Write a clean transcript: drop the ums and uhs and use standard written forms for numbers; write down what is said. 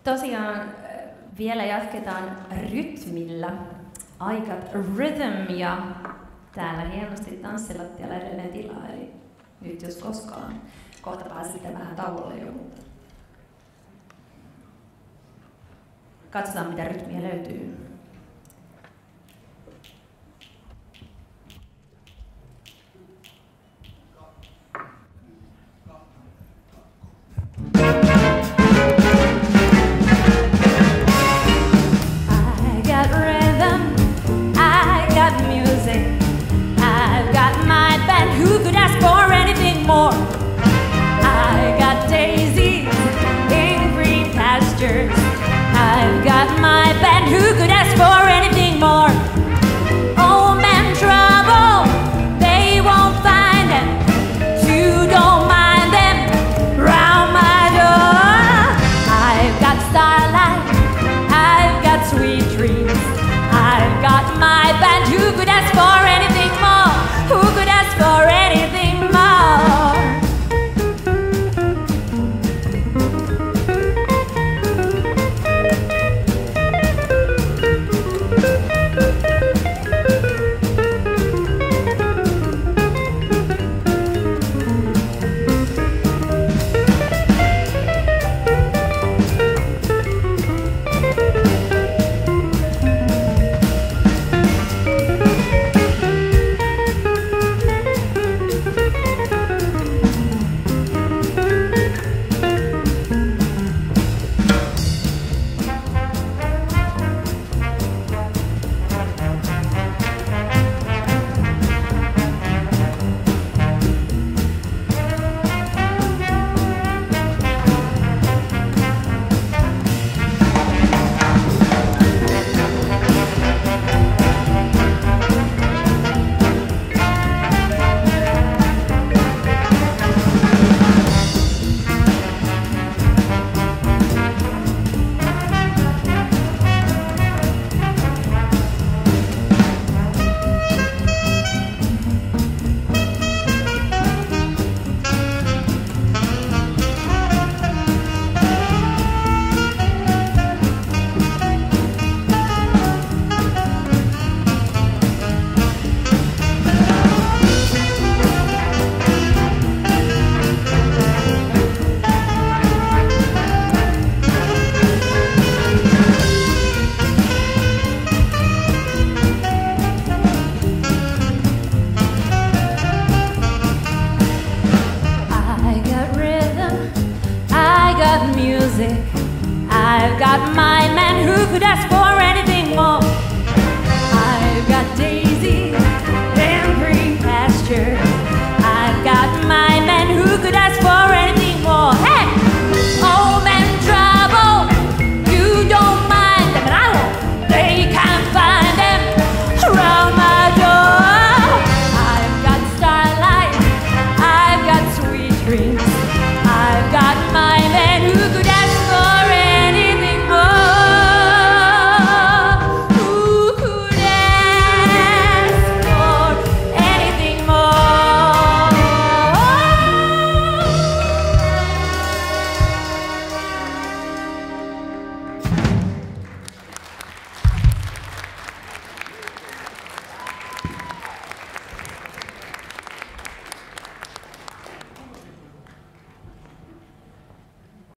Tosiaan vielä jatketaan rytmillä. I got rhythm ja täällä hienosti tanssilattialla edelleen tilaa, eli nyt jos koskaan. Kohta pääsette vähän tauolle jo, mutta katsotaan mitä rytmiä löytyy. I've got my band, who could ask for anything more? Old man trouble, they won't find them. You don't mind them round my door. I've got starlight, I've got sweet dreams. I've got my band, who could ask for anything more? Who could ask for anything more? I've got my man, who could ask for